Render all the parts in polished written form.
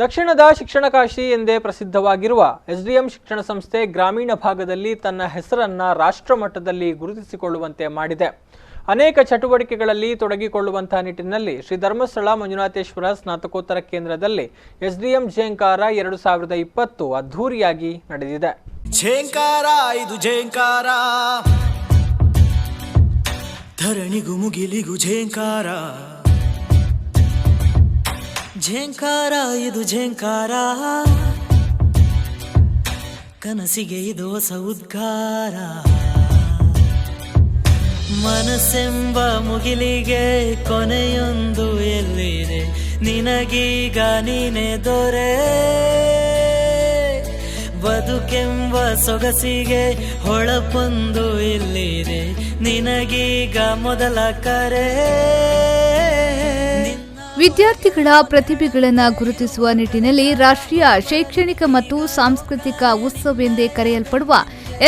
ದಕ್ಷಿಣದ ಶಿಕ್ಷಣ ಕಾಶಿ ಎಂದೇ ಪ್ರಸಿದ್ಧವಾಗಿರುವ ಎಸ್ಡಿಎಂ ಶಿಕ್ಷಣ ಸಂಸ್ಥೆ ಗ್ರಾಮೀಣ ಭಾಗದಲ್ಲಿ ತನ್ನ ಹೆಸರನ್ನು ರಾಷ್ಟ್ರ ಮಟ್ಟದಲ್ಲಿ ಗುರುತಿಸಿಕೊಳ್ಳುವಂತೆ ಮಾಡಿದೆ. ಅನೇಕ ಚಟುವಟಿಕೆಗಳಲ್ಲಿ ತೊಡಗಿಕೊಳ್ಳುವಂತಹ ನಿಟ್ಟಿನಲ್ಲಿ ಶ್ರೀ ಧರ್ಮಸ್ಥಳ ಮಂಜುನಾಥೇಶ್ವರ ಸ್ನಾತಕೋತ್ತರ ಕೇಂದ್ರದಲ್ಲಿ ಎಸ್ಡಿಎಂ ಝೇಂಕಾರ 2020 ಅದ್ಧೂರಿಯಾಗಿ ನಡೆದಿದೆ. ಝೇಂಕಾರ ಇದು ಝೇಂಕಾರ, ಧರಣಿಗೂ ಮುಗಿಲಿಗೂ ಝೇಂಕಾರ, ಝೇಂಕಾರ ಇದು ಝೇಂಕಾರ, ಕನಸಿಗೆ ಇದು ಹೊಸ ಉದ್ಗಾರ. ಮನಸ್ಸೆಂಬ ಮುಗಿಲಿಗೆ ಕೊನೆಯೊಂದು ಎಲ್ಲಿದೆ, ನಿನಗೀಗ ನೀನೆ ದೊರೆ. ಬದುಕೆಂಬ ಸೊಗಸಿಗೆ ಹೊಳಪೊಂದು ಎಲ್ಲಿದೆ, ನಿನಗೀಗ ಮೊದಲ ಕರೆ. ವಿದ್ಯಾರ್ಥಿಗಳ ಪ್ರತಿಭೆಗಳನ್ನು ಗುರುತಿಸುವ ನಿಟ್ಟಿನಲ್ಲಿ ರಾಷ್ಟ್ರೀಯ ಶೈಕ್ಷಣಿಕ ಮತ್ತು ಸಾಂಸ್ಕೃತಿಕ ಉತ್ಸವ ಎಂದೇ ಕರೆಯಲ್ಪಡುವ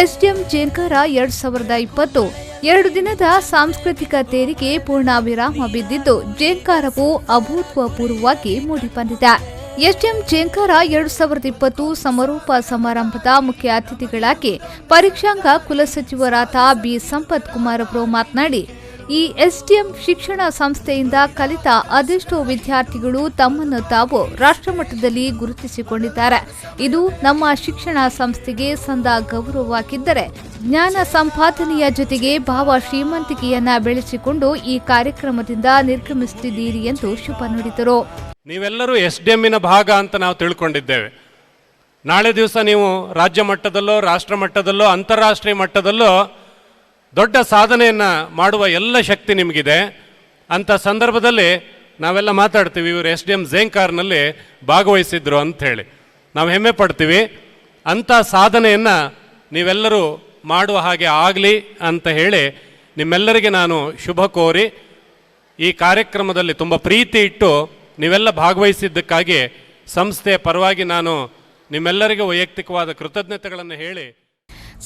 ಎಸ್ಡಿಎಂ ಝೇಂಕಾರ 2020 2 ದಿನದ ಸಾಂಸ್ಕೃತಿಕ ತೇರಿಗೆ ಪೂರ್ಣ ವಿರಾಮ ಬಿದ್ದಿದ್ದು ಝೇಂಕಾರವು ಅಭೂತಪೂರ್ವವಾಗಿ ಮೂಡಿಬಂದಿದೆ. ಎಸ್ಡಿಎಂ ಝೇಂಕಾರ 2020 ಸಮಾರೋಪ ಸಮಾರಂಭದ ಮುಖ್ಯ ಅತಿಥಿಗಳಾಗಿ ಪರೀಕ್ಷಾಂಗ ಕುಲಸಚಿವರಾದ ಬಿ ಸಂಪತ್ ಕುಮಾರ್ ಅವರು ಮಾತನಾಡಿ, ಈ ಎಸ್ಡಿಎಂ ಶಿಕ್ಷಣ ಸಂಸ್ಥೆಯಿಂದ ಕಲಿತ ಅದೆಷ್ಟೋ ವಿದ್ಯಾರ್ಥಿಗಳು ತಮ್ಮನ್ನು ತಾವು ರಾಷ್ಟ್ರಮಟ್ಟದಲ್ಲಿ ಗುರುತಿಸಿಕೊಂಡಿದ್ದಾರೆ. ಇದು ನಮ್ಮ ಶಿಕ್ಷಣ ಸಂಸ್ಥೆಗೆ ಸಂದ ಗೌರವವಾಗಿದ್ದರೆ, ಜ್ಞಾನ ಸಂಪಾದನೆಯ ಜೊತೆಗೆ ಭಾವ ಶ್ರೀಮಂತಿಕೆಯನ್ನ ಬೆಳೆಸಿಕೊಂಡು ಈ ಕಾರ್ಯಕ್ರಮದಿಂದ ನಿರ್ಗಮಿಸುತ್ತಿದ್ದೀರಿ ಎಂದು ಶುಭ ನುಡಿದರು. ನೀವೆಲ್ಲರೂ ಎಸ್ಡಿಎಂನ ಭಾಗ ಅಂತ ನಾವು ತಿಳ್ಕೊಂಡಿದ್ದೇವೆ. ನಾಳೆ ದಿವಸ ನೀವು ರಾಜ್ಯ ಮಟ್ಟದಲ್ಲೋ ರಾಷ್ಟ್ರ ಮಟ್ಟದಲ್ಲೋ ಅಂತಾರಾಷ್ಟ್ರೀಯ ಮಟ್ಟದಲ್ಲೋ ದೊಡ್ಡ ಸಾಧನೆಯನ್ನು ಮಾಡುವ ಎಲ್ಲ ಶಕ್ತಿ ನಿಮಗಿದೆ. ಅಂಥ ಸಂದರ್ಭದಲ್ಲಿ ನಾವೆಲ್ಲ ಮಾತಾಡ್ತೀವಿ, ಇವರು ಎಸ್ಡಿಎಂ ಝೇಂಕಾರ್ನಲ್ಲಿ ಭಾಗವಹಿಸಿದ್ರು ಅಂಥೇಳಿ ನಾವು ಹೆಮ್ಮೆ ಪಡ್ತೀವಿ. ಅಂಥ ಸಾಧನೆಯನ್ನು ನೀವೆಲ್ಲರೂ ಮಾಡುವ ಹಾಗೆ ಆಗಲಿ ಅಂತ ಹೇಳಿ ನಿಮ್ಮೆಲ್ಲರಿಗೆ ನಾನು ಶುಭ ಕೋರಿ ಈ ಕಾರ್ಯಕ್ರಮದಲ್ಲಿ ತುಂಬ ಪ್ರೀತಿ ಇಟ್ಟು ನೀವೆಲ್ಲ ಭಾಗವಹಿಸಿದ್ದಕ್ಕಾಗಿ ಸಂಸ್ಥೆಯ ಪರವಾಗಿ ನಾನು ನಿಮ್ಮೆಲ್ಲರಿಗೂ ವೈಯಕ್ತಿಕವಾದ ಕೃತಜ್ಞತೆಗಳನ್ನು ಹೇಳಿ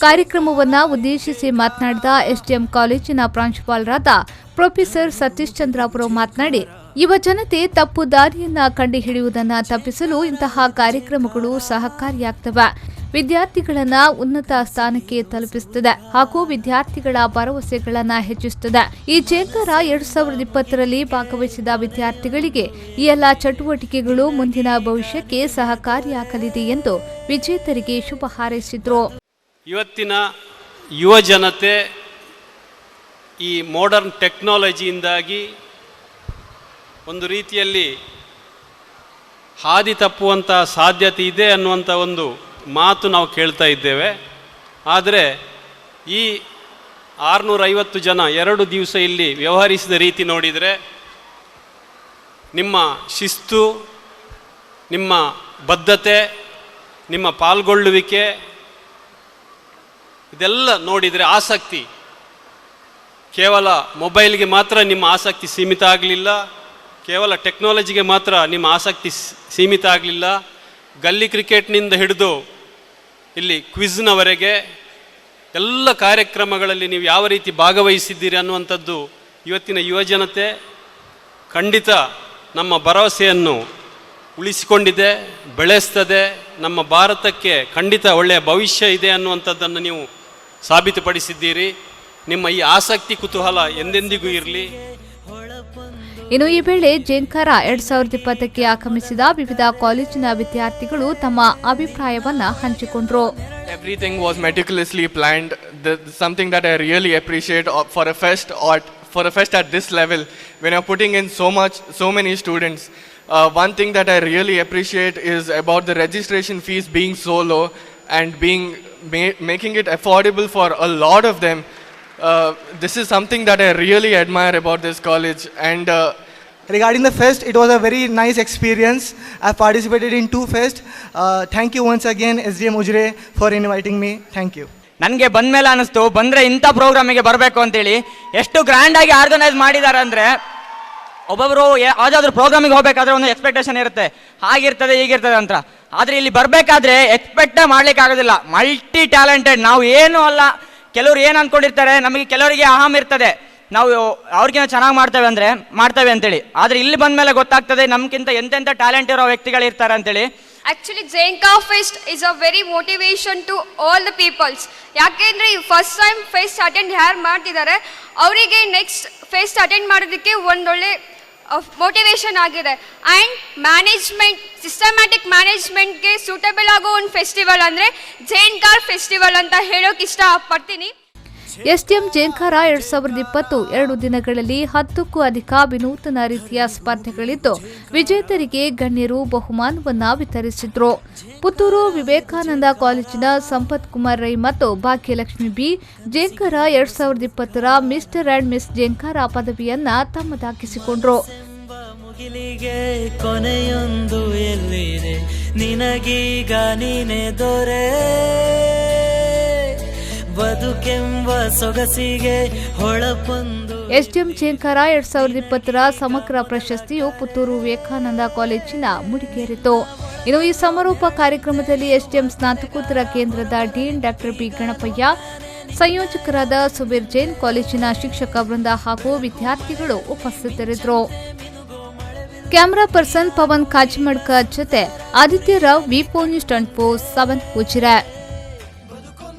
ಕಾರ್ಯಕ್ರಮವನ್ನು ಉದ್ದೇಶಿಸಿ ಮಾತನಾಡಿದ ಎಸ್ಡಿಎಂ ಕಾಲೇಜಿನ ಪ್ರಾಂಶುಪಾಲರಾದ ಪ್ರೊಫೆಸರ್ ಸತೀಶ್ ಚಂದ್ರ ಅವರು ಮಾತನಾಡಿ, ಯುವ ಜನತೆ ತಪ್ಪು ದಾರಿಯನ್ನ ಕಂಡುಹಿಡಿಯುವುದನ್ನು ತಪ್ಪಿಸಲು ಇಂತಹ ಕಾರ್ಯಕ್ರಮಗಳು ಸಹಕಾರಿಯಾಗ್ತವೆ. ವಿದ್ಯಾರ್ಥಿಗಳನ್ನ ಉನ್ನತ ಸ್ಥಾನಕ್ಕೆ ತಲುಪಿಸುತ್ತದೆ ಹಾಗೂ ವಿದ್ಯಾರ್ಥಿಗಳ ಭರವಸೆಗಳನ್ನ ಹೆಚ್ಚಿಸುತ್ತದೆ. ಈ ಝೇಂಕಾರ 2020ರಲ್ಲಿ ಭಾಗವಹಿಸಿದ ವಿದ್ಯಾರ್ಥಿಗಳಿಗೆ ಈ ಎಲ್ಲ ಚಟುವಟಿಕೆಗಳು ಮುಂದಿನ ಭವಿಷ್ಯಕ್ಕೆ ಸಹಕಾರಿಯಾಗಲಿದೆ ಎಂದು ವಿಜೇತರಿಗೆ ಶುಭ ಹಾರೈಸಿದರು. ಇವತ್ತಿನ ಯುವ ಜನತೆ ಈ ಮಾಡರ್ನ್ ಟೆಕ್ನಾಲಜಿಯಿಂದಾಗಿ ಒಂದು ರೀತಿಯಲ್ಲಿ ಹಾದಿ ತಪ್ಪುವಂಥ ಸಾಧ್ಯತೆ ಇದೆ ಅನ್ನುವಂಥ ಒಂದು ಮಾತು ನಾವು ಕೇಳ್ತಾ ಇದ್ದೇವೆ. ಆದರೆ ಈ 650 ಜನ 2 ದಿವಸ ಇಲ್ಲಿ ವ್ಯವಹರಿಸಿದ ರೀತಿ ನೋಡಿದರೆ, ನಿಮ್ಮ ಶಿಸ್ತು, ನಿಮ್ಮ ಬದ್ಧತೆ, ನಿಮ್ಮ ಪಾಲ್ಗೊಳ್ಳುವಿಕೆ, ಇದೆಲ್ಲ ನೋಡಿದರೆ ಆಸಕ್ತಿ, ಕೇವಲ ಮೊಬೈಲ್ಗೆ ಮಾತ್ರ ನಿಮ್ಮ ಆಸಕ್ತಿ ಸೀಮಿತ ಆಗಲಿಲ್ಲ, ಕೇವಲ ಟೆಕ್ನಾಲಜಿಗೆ ಮಾತ್ರ ನಿಮ್ಮ ಆಸಕ್ತಿ ಸೀಮಿತ ಆಗಲಿಲ್ಲ. ಗಲ್ಲಿ ಕ್ರಿಕೆಟ್ನಿಂದ ಹಿಡಿದು ಇಲ್ಲಿ ಕ್ವಿಜ್ನವರೆಗೆ ಎಲ್ಲ ಕಾರ್ಯಕ್ರಮಗಳಲ್ಲಿ ನೀವು ಯಾವ ರೀತಿ ಭಾಗವಹಿಸಿದ್ದೀರಿ ಅನ್ನುವಂಥದ್ದು ಇವತ್ತಿನ ಯುವಜನತೆ ಖಂಡಿತ ನಮ್ಮ ಭರವಸೆಯನ್ನು ಉಳಿಸಿಕೊಂಡಿದೆ, ಬೆಳೆಸ್ತದೆ. ನಮ್ಮ ಭಾರತಕ್ಕೆ ಖಂಡಿತ ಒಳ್ಳೆಯ ಭವಿಷ್ಯ ಇದೆ ಅನ್ನುವಂಥದ್ದನ್ನು ನೀವು ಸಾಬೀತುಪಡಿಸಿದ್ದೀರಿ. ನಿಮ್ಮ ಈ ಆಸಕ್ತಿ ಕುತೂಹಲ ಎಂದೆಂದಿಗೂ ಇರಲಿ. ಇನ್ನು ಈ ವೇಳೆ ಝೇಂಕಾರ 2020ಕ್ಕೆ ಆಗಮಿಸಿದ ವಿವಿಧ ಕಾಲೇಜಿನ ವಿದ್ಯಾರ್ಥಿಗಳು ತಮ್ಮ ಅಭಿಪ್ರಾಯವನ್ನ ಹಂಚಿಕೊಂಡರು. Everything was meticulously planned. Something that I really appreciate for a fest at this level, when you're putting in so many students. One thing that I really appreciate is about the registration fees being so low and making it affordable for a lot of them. This is something that I really admire about this college. And regarding the fest, it was a very nice experience. I participated in 2 fests. Thank you once again SDM Ujre for inviting me. Thank you. ನನಗೆ ಬಂದ ಮೇಲೆ ಅನಿಸ್ತು, ಬಂದರೆ ಇಂಥ ಪ್ರೋಗ್ರಾಮಿಗೆ ಬರಬೇಕು ಅಂತೇಳಿ. ಎಷ್ಟು ಗ್ರ್ಯಾಂಡಾಗಿ ಆರ್ಗನೈಸ್ ಮಾಡಿದ್ದಾರೆ ಅಂದರೆ, ಒಬ್ಬೊಬ್ಬರು ಯಾವುದಾದ್ರೂ ಪ್ರೋಗ್ರಾಮಿಗೆ ಹೋಗಬೇಕಾದ್ರೆ ಒಂದು ಎಕ್ಸ್ಪೆಕ್ಟೇಷನ್ ಇರುತ್ತೆ, ಹಾಗಿರ್ತದೆ ಹೀಗಿರ್ತದೆ ಅಂತ. ಆದರೆ ಇಲ್ಲಿ ಬರಬೇಕಾದ್ರೆ ಎಕ್ಸ್ಪೆಕ್ಟೇ ಮಾಡಲಿಕ್ಕೆ ಆಗೋದಿಲ್ಲ. ಮಲ್ಟಿ ಟ್ಯಾಲೆಂಟೆಡ್, ನಾವು ಏನೂ ಅಲ್ಲ. ಕೆಲವರು ಏನು ಅಂದ್ಕೊಂಡಿರ್ತಾರೆ, ನಮಗೆ ಕೆಲವರಿಗೆ ಅಹಂ ಇರ್ತದೆ, ನಾವು ಅವ್ರಿಗಿಂತ ಚೆನ್ನಾಗಿ ಮಾಡ್ತೇವೆ ಅಂತೇಳಿ. ಆದರೆ ಇಲ್ಲಿ ಬಂದ ಮೇಲೆ ಗೊತ್ತಾಗ್ತದೆ ನಮ್ಗಿಂತ ಎಂತೆಂಥ ಟ್ಯಾಲೆಂಟ್ ಇರೋ ವ್ಯಕ್ತಿಗಳಿರ್ತಾರೆ ಅಂತೇಳಿ. Actually Jenka fest is a very motivation to all the peoples. ಯಾಕೆಂದರೆ ಈ ಫಸ್ಟ್ ಟೈಮ್ ಫೆಸ್ಟ್ ಅಟೆಂಡ್ ಯಾರು ಮಾಡ್ತಿದ್ದಾರೆ ಅವರಿಗೆ ನೆಕ್ಸ್ಟ್ ಫೆಸ್ಟ್ ಅಟೆಂಡ್ ಮಾಡೋದಕ್ಕೆ ಒಂದೊಳ್ಳೆ ಮೋಟಿವೇಶನ್ ಆಗಿದೆ. ಆ್ಯಂಡ್ ಮ್ಯಾನೇಜ್ಮೆಂಟ್, ಸಿಸ್ಟಮ್ಯಾಟಿಕ್ ಮ್ಯಾನೇಜ್ಮೆಂಟ್ಗೆ ಸೂಟಬಲ್ ಆಗೋ ಒಂದು ಫೆಸ್ಟಿವಲ್ ಅಂದರೆ ಜೇನ್ಕಾರ್ ಫೆಸ್ಟಿವಲ್ ಅಂತ ಹೇಳೋಕೆ ಇಷ್ಟಪಡ್ತೀನಿ. ಎಸ್ಡಿಎಂ ಜೇನ್ಕಾರ 2020 2 ದಿನಗಳಲ್ಲಿ 10ಕ್ಕೂ ಅಧಿಕ ವಿನೂತನ ರೀತಿಯ ಸ್ಪರ್ಧೆಗಳಿದ್ದು ವಿಜೇತರಿಗೆ ಗಣ್ಯರು ಬಹುಮಾನವನ್ನ ವಿತರಿಸಿದ್ರು. ಪುತ್ತೂರು ವಿವೇಕಾನಂದ ಕಾಲೇಜಿನ ಸಂಪತ್ ಕುಮಾರ್ ರೈ ಮತ್ತು ಭಾಗ್ಯಲಕ್ಷ್ಮಿ ಬಿ ಜೇನ್ಕಾರ 2020ರ ಮಿಸ್ಟರ್ ಅಂಡ್ ಮಿಸ್ ಜೇನ್ಕಾರ ಪದವಿಯನ್ನ ತಮ್ಮದಾಗಿಸಿಕೊಂಡ್ರು. ಮುಗಿಲಿಗೆ ಕೊನೆಯೊಂದು ಎಲ್ಲಿದೆ ನಿನಗೀಗ ನೀನೆ ದೊರೆ ಬದುಕೆಂಬ ಸೊಗಸಿಗೆ ಹೊಳಪೊಂದು. ಎಸ್ಡಿಎಂ ಜೇನ್ಕಾರ 2020ರ ಸಮಗ್ರ ಪ್ರಶಸ್ತಿಯು ಪುತ್ತೂರು ವಿವೇಕಾನಂದ ಕಾಲೇಜಿನ ಮುಡಿಗೇರಿತು. ಇನ್ನು ಈ ಸಮಾರೋಪ ಕಾರ್ಯಕ್ರಮದಲ್ಲಿ ಎಸ್ಡಿಎಂ ಸ್ನಾತಕೋತ್ತರ ಕೇಂದ್ರದ ಡೀನ್ ಡಾಕ್ಟರ್ ಬಿ ಗಣಪಯ್ಯ, ಸಂಯೋಜಕರಾದ ಸುಬೀರ್ ಜೈನ್, ಕಾಲೇಜಿನ ಶಿಕ್ಷಕ ವೃಂದ ಹಾಗೂ ವಿದ್ಯಾರ್ಥಿಗಳು ಉಪಸ್ಥಿತರಿದ್ದರು. ಕ್ಯಾಮರಾ ಪರ್ಸನ್ ಪವನ್ ಕಾಜಿಮಡ್ಕ ಜೊತೆ ಆದಿತ್ಯ ರಾವ್, ವಿ4 ನ್ಯೂಸ್ 24/7 ಉಜಿರೆ.